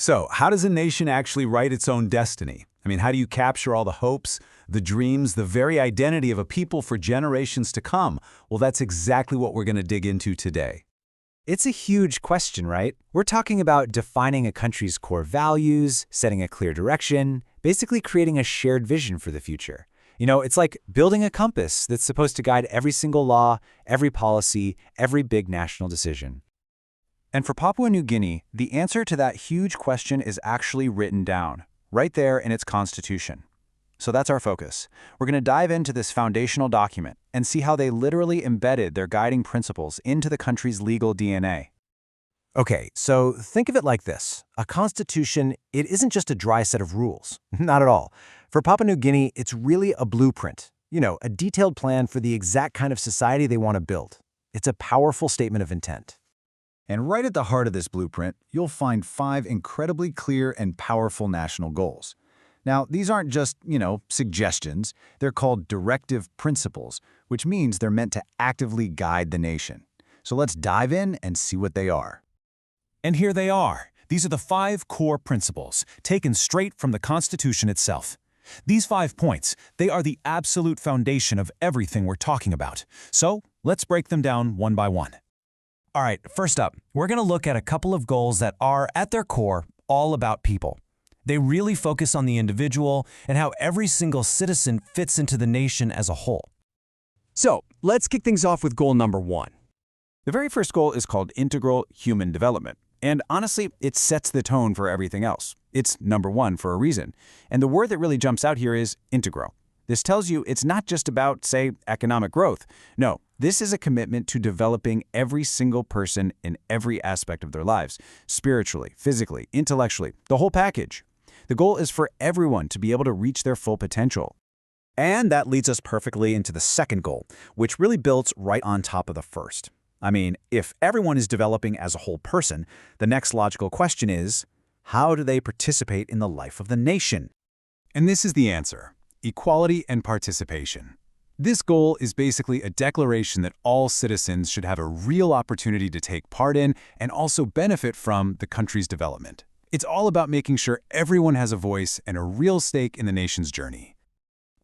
So, how does a nation actually write its own destiny? I mean, how do you capture all the hopes, the dreams, the very identity of a people for generations to come? Well, that's exactly what we're going to dig into today. It's a huge question, right? We're talking about defining a country's core values, setting a clear direction, basically creating a shared vision for the future. It's like building a compass that's supposed to guide every single law, every policy, every big national decision. And for Papua New Guinea, the answer to that huge question is actually written down, right there in its constitution. So that's our focus. We're going to dive into this foundational document and see how they literally embedded their guiding principles into the country's legal DNA. Okay, so think of it like this. A constitution, it isn't just a dry set of rules. Not at all. For Papua New Guinea, it's really a blueprint. A detailed plan for the exact kind of society they want to build. It's a powerful statement of intent. And right at the heart of this blueprint, you'll find 5 incredibly clear and powerful national goals. Now, these aren't just, suggestions. They're called directive principles, which means they're meant to actively guide the nation. So let's dive in and see what they are. And here they are. These are the 5 core principles, taken straight from the Constitution itself. These 5 points, they are the absolute foundation of everything we're talking about. So let's break them down one by one. All right, first up, we're going to look at a couple of goals that are, at their core, all about people. They really focus on the individual and how every single citizen fits into the nation as a whole. So, let's kick things off with goal number 1. The very first goal is called integral human development. And honestly, it sets the tone for everything else. It's number 1 for a reason. And the word that really jumps out here is integral. This tells you it's not just about, say, economic growth. No, this is a commitment to developing every single person in every aspect of their lives, spiritually, physically, intellectually, the whole package. The goal is for everyone to be able to reach their full potential. And that leads us perfectly into the second goal, which really builds right on top of the first. I mean, if everyone is developing as a whole person, the next logical question is, how do they participate in the life of the nation? And this is the answer: equality and participation. This goal is basically a declaration that all citizens should have a real opportunity to take part in and also benefit from the country's development. It's all about making sure everyone has a voice and a real stake in the nation's journey.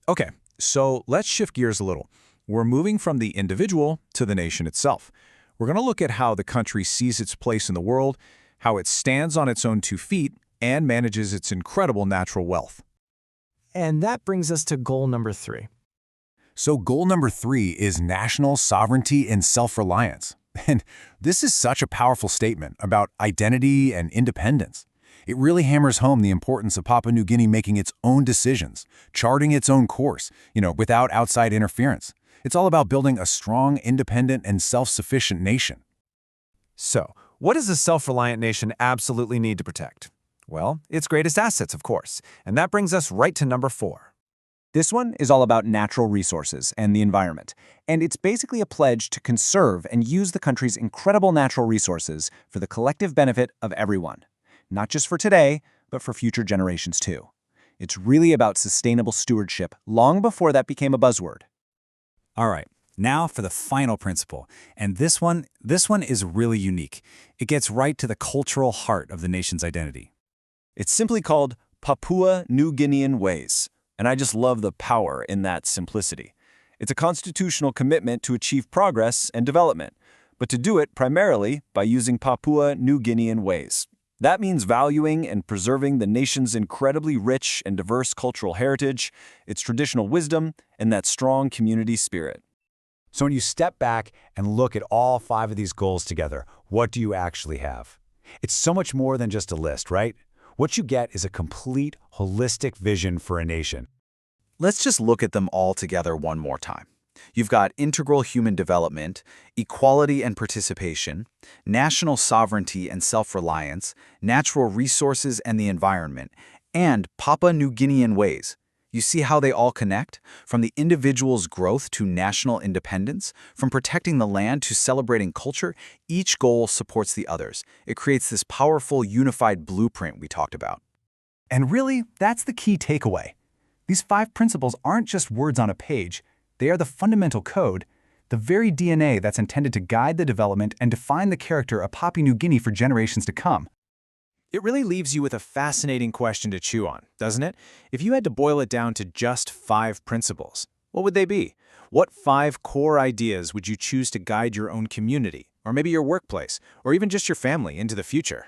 Okay, so let's shift gears a little. We're moving from the individual to the nation itself. We're going to look at how the country sees its place in the world, how it stands on its own 2 feet, and manages its incredible natural wealth. And that brings us to goal number 3. So goal number 3 is national sovereignty and self-reliance. And this is such a powerful statement about identity and independence. It really hammers home the importance of Papua New Guinea making its own decisions, charting its own course, without outside interference. It's all about building a strong, independent, and self-sufficient nation. So, what does a self-reliant nation absolutely need to protect? Well, its greatest assets, of course. And that brings us right to number 4. This one is all about natural resources and the environment. And it's basically a pledge to conserve and use the country's incredible natural resources for the collective benefit of everyone. Not just for today, but for future generations too. It's really about sustainable stewardship long before that became a buzzword. All right, now for the final principle. And this one is really unique. It gets right to the cultural heart of the nation's identity. It's simply called Papua New Guinean Ways, and I just love the power in that simplicity. It's a constitutional commitment to achieve progress and development, but to do it primarily by using Papua New Guinean ways. That means valuing and preserving the nation's incredibly rich and diverse cultural heritage, its traditional wisdom, and that strong community spirit. So when you step back and look at all 5 of these goals together, what do you actually have? It's so much more than just a list, right? What you get is a complete, holistic vision for a nation. Let's just look at them all together one more time. You've got integral human development, equality and participation, national sovereignty and self-reliance, natural resources and the environment, and Papua New Guinean ways. You see how they all connect? From the individual's growth to national independence, from protecting the land to celebrating culture, each goal supports the others. It creates this powerful, unified blueprint we talked about. And really, that's the key takeaway. These 5 principles aren't just words on a page. They are the fundamental code, the very DNA that's intended to guide the development and define the character of Papua New Guinea for generations to come. It really leaves you with a fascinating question to chew on, doesn't it? If you had to boil it down to just 5 principles, what would they be? What 5 core ideas would you choose to guide your own community, or maybe your workplace, or even just your family into the future?